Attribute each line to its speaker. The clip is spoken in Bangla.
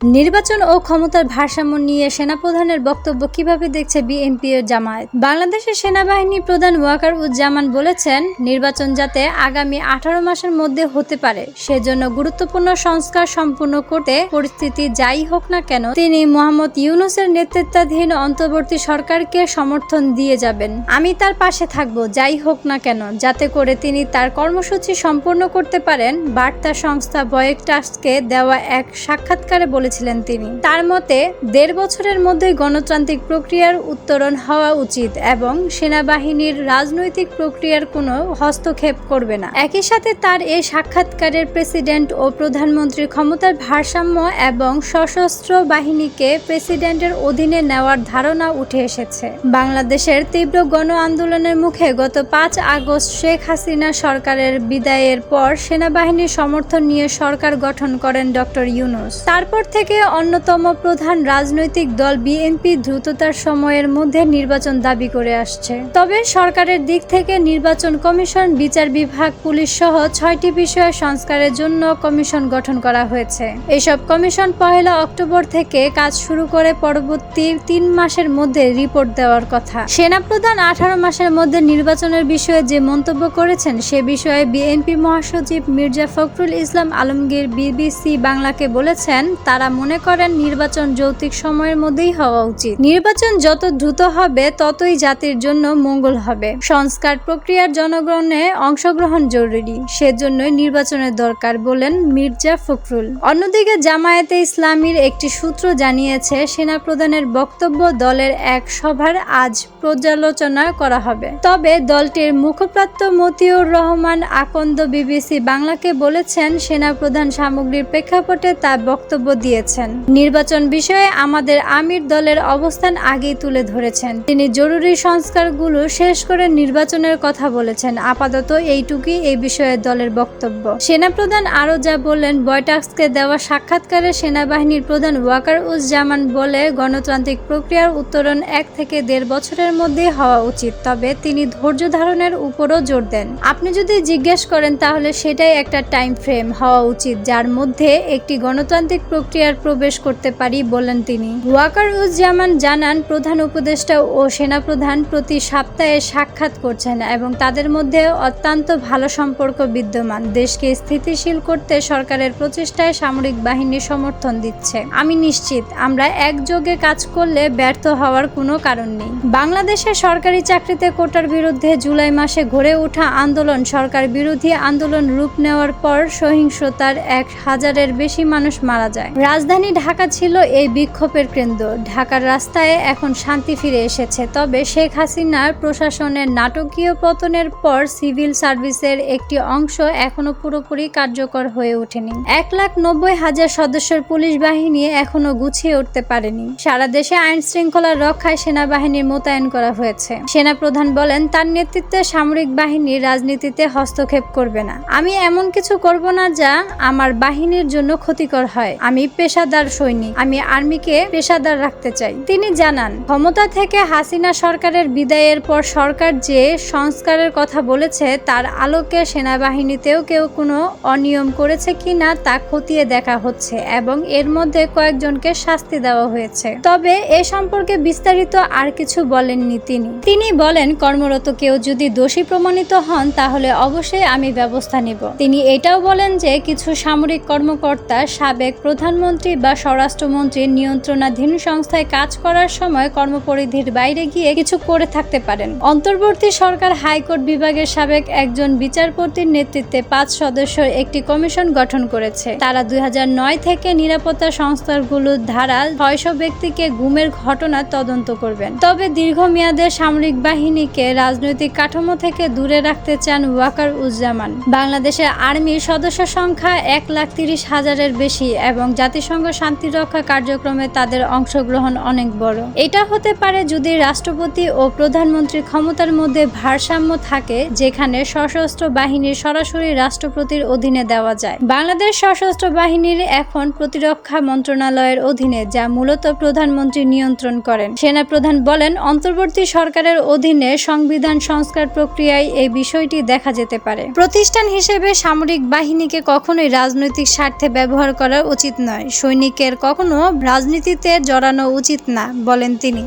Speaker 1: নির্বাচন ও ক্ষমতার ভারসাম্য নিয়ে সেনাপ্রধানের বক্তব্য কিভাবে দেখছে বিএনপি ও জামায়াত। বাংলাদেশের সেনাবাহিনী প্রধান ওয়াকারুজ্জামান বলেছেন, নির্বাচন যাতে আগামী 18 মাসের মধ্যে হতে পারে সেজন্য গুরুত্বপূর্ণ সংস্কার সম্পূর্ণ করতে পরিস্থিতি যাই হোক না কেন তিনি মোহাম্মদ ইউনূসের নেতৃত্বাধীন অন্তর্বর্তী সরকারকে সমর্থন দিয়ে যাবেন। আমি তার পাশে থাকব যাই হোক না কেন, যাতে করে তিনি তার কর্মসূচি সম্পূর্ণ করতে পারেন, বার্তা সংস্থা রয়টার্সকে দেওয়া এক সাক্ষাৎকারে বলেছিলেন তিনি। তার মতে 1.5 বছরের মধ্যে গণতান্ত্রিক প্রক্রিয়ার উত্তরণ হওয়া উচিত এবং সেনাবাহিনীর রাজনৈতিক প্রক্রিয়ার কোনো হস্তক্ষেপ করবে না। একই সাথে তার এই সাক্ষাৎকারের প্রেসিডেন্ট ও প্রধানমন্ত্রীর ক্ষমতার ভারসাম্য এবং সশস্ত্র বাহিনীকে প্রেসিডেন্টের অধীনে নেওয়ার ধারণা উঠে এসেছে। বাংলাদেশের তীব্র গণ আন্দোলনের মুখে গত 5 আগস্ট শেখ হাসিনা সরকারের বিদায়ের পর সেনাবাহিনীর সমর্থন নিয়ে সরকার গঠন করেন ডক্টর ইউনূস। তারপর থেকে অন্যতম প্রধান রাজনৈতিক দল বিএনপি দ্রুততার সময়ের মধ্যে নির্বাচন দাবি করে আসছে। তবে সরকারের দিক থেকে নির্বাচন কমিশন, বিচার বিভাগ, পুলিশ সহ 6টি বিষয়ে সংস্কারের জন্য কমিশন গঠন করা হয়েছে। এসব কমিশন 1 অক্টোবর থেকে কাজ শুরু করে পরবর্তী 3 মাসের মধ্যে রিপোর্ট দেওয়ার কথা। সেনাপ্রধান 18 মাসের মধ্যে নির্বাচনের বিষয়ে যে মন্তব্য করেছেন সে বিষয়ে বিএনপি মহাসচিব মির্জা ফখরুল ইসলাম আলমগীর বিবিসি বাংলাকে বলেছেন, তারা মনে করেন নির্বাচন যৌক্তিক সময়ের মধ্যেই হওয়া উচিত। নির্বাচন যত দ্রুত হবে ততই জাতির জন্য মঙ্গল হবে। সংস্কার প্রক্রিয়ার জনগণের অংশগ্রহণ জরুরি, সেজন্যই নির্বাচনের দরকার বলেন মির্জা ফখরুল। অন্যদিকে জামায়াতে ইসলামীর একটি সূত্র জানিয়েছে, সেনাপ্রধানের বক্তব্য দলের এক সভার আজ পর্যালোচনা করা হবে। তবে দলটির মুখপাত্র মতিউর রহমান আকন্দ বিবিসি বাংলাকে বলেছেন, সেনাপ্রধান সামগ্রিক প্রেক্ষাপটে তার বক্তব্য দিয়েছেন। নির্বাচন বিষয়ে আমাদের আমির দলের অবস্থান আগেই তুলে ধরেছেন। তিনি জরুরি সংস্কারগুলো শেষ করে নির্বাচনের কথা বলেছেন। আপাতত এইটুকুই এই বিষয়ে দলের বক্তব্য। সেনাপ্রধান আরও যা বললেন, রয়টার্সকে দেওয়া সাক্ষাৎকারে সেনাবাহিনীর প্রধান ওয়াকারুজ্জামান বলে, গণতান্ত্রিক প্রক্রিয়ার উত্তরণ 1 থেকে 1.5 বছরের মধ্যে হওয়া উচিত। তবে তিনি ধৈর্য ধারণের উপরও জোর দেন। আপনি যদি জিজ্ঞেস করেন তাহলে সেটাই একটা টাইম ফ্রেম হওয়া উচিত যার মধ্যে একটি গণতান্ত্রিক প্রক্রিয়ার প্রবেশ করতে পারি বলেন তিনি। ওয়াকারুজ্জামান জানান, প্রধান উপদেষ্টা ও সেনাপ্রধান প্রতি সপ্তাহে সাক্ষাৎ করছেন এবং তাদের মধ্যে অত্যন্ত ভালো সম্পর্ক বিদ্যমান। দেশকে স্থিতিশীল করতে সরকারের প্রচেষ্টায় সামরিক বাহিনী সমর্থন দিচ্ছে। আমি নিশ্চিত আমরা একযোগে কাজ করলে ব্যর্থ হওয়ার কোনো কারণ নেই। বাংলাদেশের সরকারি চাকরিতে কোটার বিরুদ্ধে জুলাই মাসে গড়ে ওঠা আন্দোলন সরকার বিরোধী আন্দোলন রূপ নেওয়ার পর সহিংসতার 1000-এর বেশি মানুষ মারা যায়। রাজধানী ঢাকা ছিল এই বিক্ষোভের কেন্দ্র। ঢাকার রাস্তায় এখন শান্তি ফিরে এসেছে। তবে শেখ হাসিনার প্রশাসনের নাটকীয় পতনের পর সিভিল সার্ভিসের একটি অংশ এখনো পুরোপুরি কার্যকর হয়ে ওঠেনি। 1,90,000 সদস্যের পুলিশ বাহিনী এখনো গুছিয়ে উঠতে পারেনি। সারা দেশে আইন শৃঙ্খলা রক্ষায় সেনাবাহিনীর মোতায়েন করা হয়েছে। সেনাপ্রধান বলেন, তার নেতৃত্বে সামরিক বাহিনী রাজনীতিতে হস্তক্ষেপ করবে না। আমি এমন কিছু করব না যা আমার বাহিনীর জন্য ক্ষতিকর হয়। আমি পেশাদার সৈনিক, আমি আর্মিকে পেশাদার রাখতে চাই। তিনি জানান, ক্ষমতা থেকে হাসিনা সরকারের বিদায়ের পর সরকার যে সংস্কারের কথা বলেছে তার আলোকে সেনাবাহিনীতেও কেউ কোনো অনিয়ম করেছে কিনা তা খতিয়ে দেখা হচ্ছে এবং এর মধ্যে কয়েকজনকে শাস্তি দেওয়া হয়েছে। তবে এ সম্পর্কে বিস্তারিত আর কিছু বলেননি তিনি বলেন, কর্মরত কেউ যদি দোষী প্রমাণিত হন তাহলে অবশ্যই আমি ব্যবস্থা নেব। তিনি এটাও বলেন যে কিছু সামরিক কর্মকর্তা সাবেক প্রধানমন্ত্রী বা স্বরাষ্ট্রমন্ত্রীর নিয়ন্ত্রণাধীন সংস্থায় কাজ করার সময় কর্মপরিধির বাইরে গিয়ে কিছু করে থাকতে পারেন। অন্তর্বর্তী সরকার হাইকোর্ট বিভাগের সাবেক একজন বিচারপতির নেতৃত্বে 5 সদস্যের একটি কমিশন গঠন করেছে। তারা 2009 থেকে নিরাপত্তা সংস্থাগুলোর ধারা 600 ব্যক্তিকে গুমের ঘটনা তদন্ত করবেন। তবে দীর্ঘমেয়াদে সামরিক বাহিনীকে রাজনৈতিক কাঠামো থেকে দূরে রাখতে চান ওয়াকারুজ্জামান। বাংলাদেশের আর্মির সদস্য সংখ্যা 1,30,000-এর বেশি এবং জাতিসংঘ শান্তিরক্ষা কার্যক্রমে তাদের অংশগ্রহণ অনেক বড়। এটা হতে পারে যদি রাষ্ট্রপতি ও প্রধানমন্ত্রীর ক্ষমতার মধ্যে ভারসাম্য থাকে, যেখানে সশস্ত্র বাহিনীর সরাসরি রাষ্ট্রপতির অধীনে দেওয়া যায়। বাংলাদেশ সশস্ত্র বাহিনীর এখন প্রতিরক্ষা মন্ত্রণালয়ের অধীনে, যা মূলত প্রধানমন্ত্রী নিয়ন্ত্রণ করেন। সেনাপ্রধান বলেন, অন্তর্বর্তী সরকারের অধীনে সংবিধান সংস্কার প্রক্রিয়ায় এই বিষয়টি দেখা যেতে পারে। প্রতিষ্ঠান হিসেবে সামরিক বাহিনীকে কখনোই রাজনৈতিক স্বার্থে ব্যবহার করা উচিত নয়। সৈনিকের কখনো রাজনীতিতে জড়ানো উচিত না, বলেন তিনি।